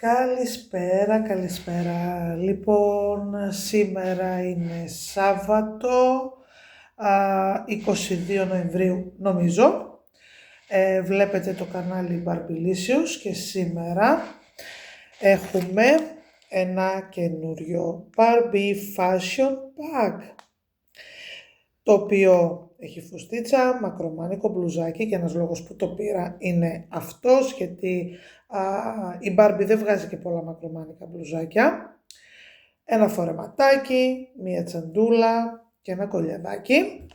Καλησπέρα, καλησπέρα. Λοιπόν, σήμερα είναι Σάββατο, 22 Νοεμβρίου νομίζω. Βλέπετε το κανάλι Barbilicious και σήμερα έχουμε ένα καινούριο Barbie Fashion Bag, το οποίο έχει φουστίτσα, μακρομάνικο μπλουζάκι και ένας λόγος που το πήρα είναι αυτός, γιατί η Barbie δεν βγάζει και πολλά μακρομάνικα μπλουζάκια. Ένα φορεματάκι, μία τσαντούλα και ένα κολλιαδάκι.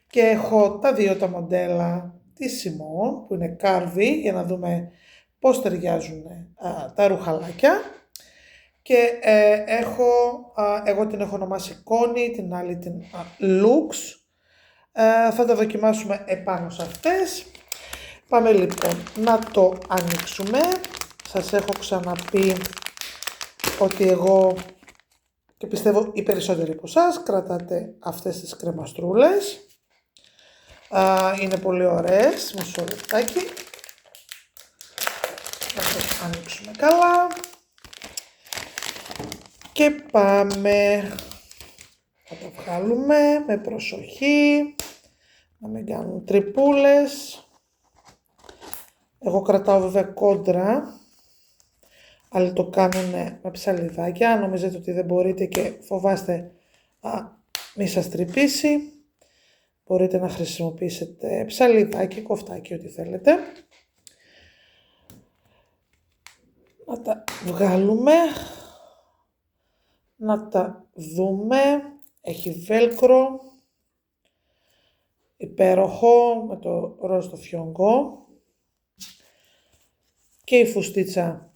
Και έχω τα δύο τα μοντέλα της Simone που είναι Carvy, για να δούμε πώς ταιριάζουν τα ρουχαλάκια. Και εγώ την έχω ονομάσει Connie, την άλλη την Lux. Θα τα δοκιμάσουμε επάνω σε αυτές. Πάμε λοιπόν να το ανοίξουμε. Σας έχω ξαναπεί ότι εγώ, και πιστεύω οι περισσότεροι από εσάς, κρατάτε αυτές τις κρεμαστρούλες. Είναι πολύ ωραίες. Μισό λεπτάκι. Να το ανοίξουμε καλά. Και πάμε. Θα τα βγάλουμε με προσοχή. Να μην κάνουν τρυπούλες. Εγώ κρατάω βέβαια κόντρα. Άλλοι το κάνουν με ψαλιδάκια. Αν νομίζετε ότι δεν μπορείτε και φοβάστε μη σας τρυπήσει, μπορείτε να χρησιμοποιήσετε ψαλιδάκι, κοφτάκι, ό,τι θέλετε. Να τα βγάλουμε. Να τα δούμε. Έχει βέλκρο. Υπέροχο με το ροζ το φιόγκο. Και η φουστίτσα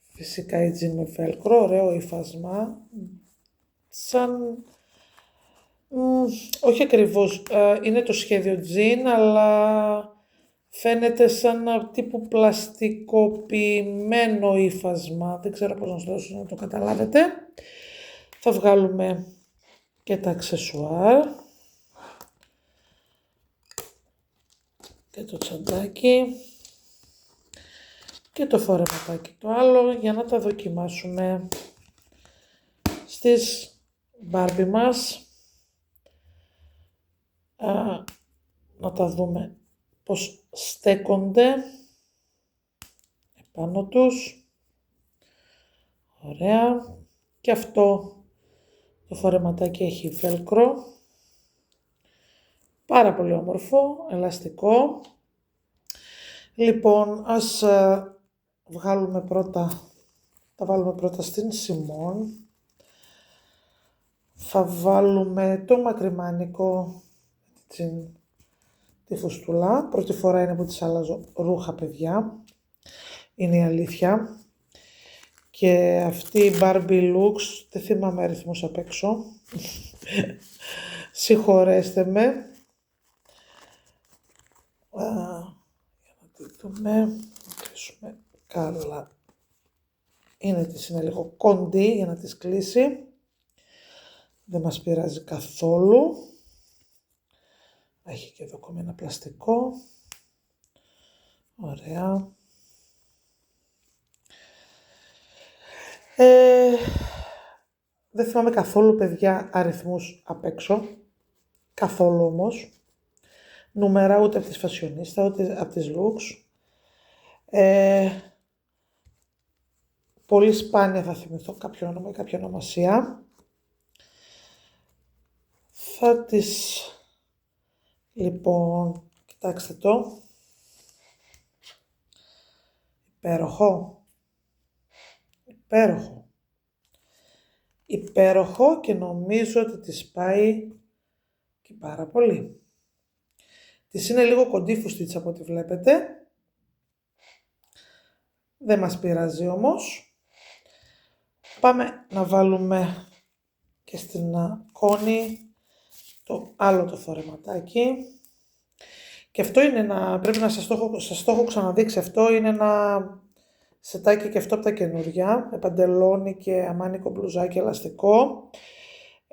φυσικά η τζιν με βέλκρο. Ωραίο υφάσμα. Σαν... όχι ακριβώς. Είναι το σχέδιο τζιν, αλλά φαίνεται σαν τύπου πλαστικοποιημένο υφάσμα. Δεν ξέρω πώς να σας δώσω να το καταλάβετε. Θα βγάλουμε και τα αξεσουάρ. Και το τσαντάκι. Και το φορεματάκι το άλλο, για να τα δοκιμάσουμε στις Barbie μας. Να τα δούμε πώς στέκονται επάνω τους. Ωραία. Και αυτό το φορεματάκι έχει βέλκρο. Πάρα πολύ όμορφο, ελαστικό. Λοιπόν, ας βγάλουμε πρώτα, τα βάλουμε πρώτα στην Simone. Θα βάλουμε το μακριμάνικο, τη φουστούλα. Πρώτη φορά είναι που της αλλάζω ρούχα, παιδιά. Είναι η αλήθεια. Και αυτή η Barbie Lux, δεν θυμάμαι αριθμούς απ' έξω. Συγχωρέστε με. Για να τη δούμε, να κλείσουμε καλά. Είναι λίγο κοντή για να τις κλείσει. Δεν μας πειράζει καθόλου. Έχει και εδώ ακόμη ένα πλαστικό. Ωραία. Δεν θυμάμαι καθόλου, παιδιά, αριθμούς απ' έξω. Καθόλου όμως. Νούμερα ούτε από τις φασιονίστα, ούτε από τις Lux. Πολύ σπάνια θα θυμηθώ κάποιο όνομα ή κάποια ονομασία. Θα τις... Λοιπόν, κοιτάξτε το. Υπέροχο. Υπέροχο. Υπέροχο και νομίζω ότι της πάει και πάρα πολύ. Της είναι λίγο κοντή φουστίτσα από ό,τι βλέπετε. Δεν μας πειράζει όμως. Πάμε να βάλουμε και στην Connie το άλλο το φορεματάκι. Και αυτό είναι πρέπει να σας το έχω ξαναδείξει. Αυτό είναι ένα σετάκι και αυτό από τα καινούρια. Με παντελόνι και αμάνικο μπλουζάκι ελαστικό.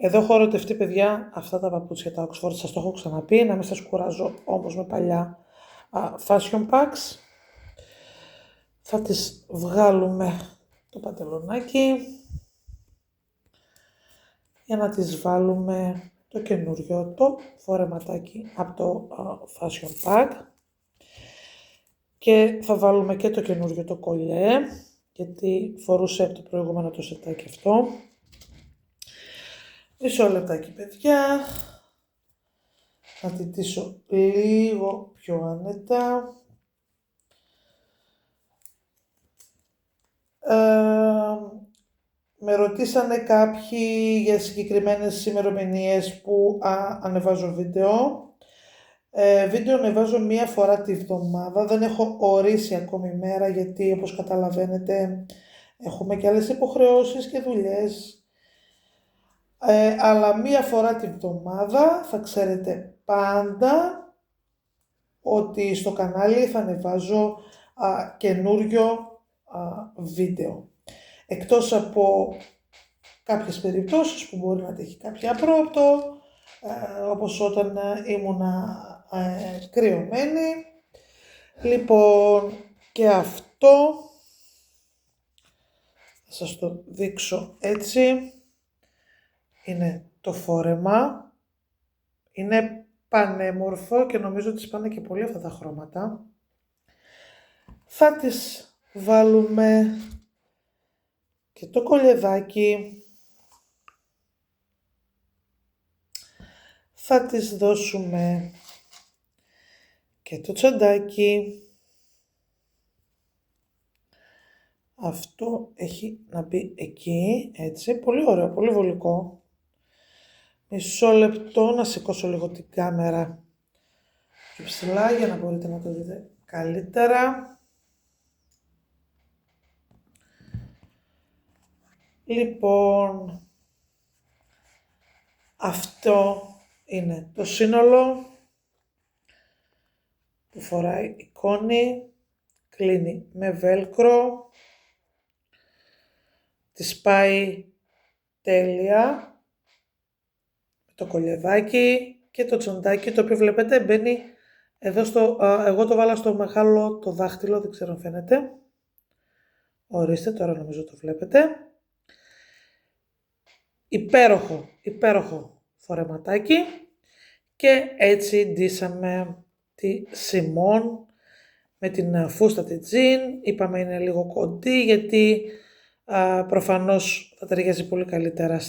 Εδώ έχω ερωτευτεί, παιδιά, αυτά τα παπούτσια, τα Oxford, σας το έχω ξαναπεί, να μην σας κουράζω όμως με παλιά fashion packs. Θα τις βγάλουμε το παντελονάκι για να της βάλουμε το καινούριο το φορεματάκι από το Fashion Pack και θα βάλουμε και το καινούριο το κολλιέ γιατί φορούσε από το προηγούμενο το σετάκι αυτό. Μισό λεπτάκι παιδιά, να τη ντύσω λίγο πιο άνετα. Με ρωτήσανε κάποιοι για συγκεκριμένες ημερομηνίες που ανεβάζω βίντεο. Βίντεο ανεβάζω μία φορά τη βδομάδα, δεν έχω ορίσει ακόμη μέρα γιατί όπως καταλαβαίνετε έχουμε και άλλες υποχρεώσεις και δουλειές. Αλλά μία φορά τη βδομάδα θα ξέρετε πάντα ότι στο κανάλι θα ανεβάζω καινούριο βίντεο. Εκτός από κάποιες περιπτώσεις που μπορεί να τύχει κάποια απρόπτο, όπως όταν ήμουνα κρυωμένη. Λοιπόν, και αυτό θα σας το δείξω έτσι. Είναι το φόρεμα. Είναι πανέμορφο και νομίζω ότι σπάνε και πολύ αυτά τα χρώματα. Θα τις βάλουμε και το κολλιεδάκι. Θα τις δώσουμε και το τσαντάκι. Αυτό έχει να μπει εκεί, έτσι, πολύ ωραίο, πολύ βολικό. Μισό λεπτό να σηκώσω λίγο την κάμερα πιο ψηλά για να μπορείτε να το δείτε καλύτερα. Λοιπόν, αυτό είναι το σύνολο που φοράει η Κόνη, κλείνει με βέλκρο, της πάει τέλεια, το κολλιεδάκι και το τσοντάκι, το οποίο βλέπετε μπαίνει εδώ στο, εγώ το βάλα στο μεγάλο το δάχτυλο, δεν ξέρω αν φαίνεται. Ορίστε, τώρα νομίζω το βλέπετε. Υπέροχο, υπέροχο φορεματάκι και έτσι ντύσαμε τη Σιμών με την φούστα τη τζιν. Είπαμε είναι λίγο κοντή γιατί προφανώς θα ταιριάζει πολύ καλύτερα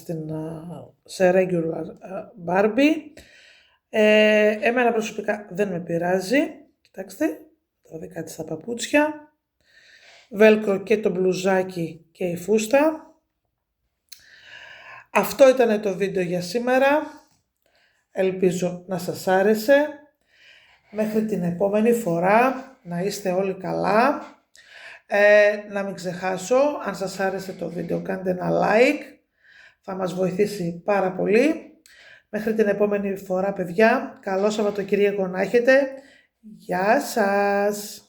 σε regular Barbie. Εμένα προσωπικά δεν με πειράζει. Κοιτάξτε, τα δικά της τα παπούτσια. Βέλκρο και το μπλουζάκι και η φούστα. Αυτό ήταν το βίντεο για σήμερα. Ελπίζω να σας άρεσε. Μέχρι την επόμενη φορά να είστε όλοι καλά. Να μην ξεχάσω, αν σας άρεσε το βίντεο κάντε ένα like. Θα μας βοηθήσει πάρα πολύ. Μέχρι την επόμενη φορά παιδιά. Καλό Σαββατοκύριακο να έχετε. Γεια σας.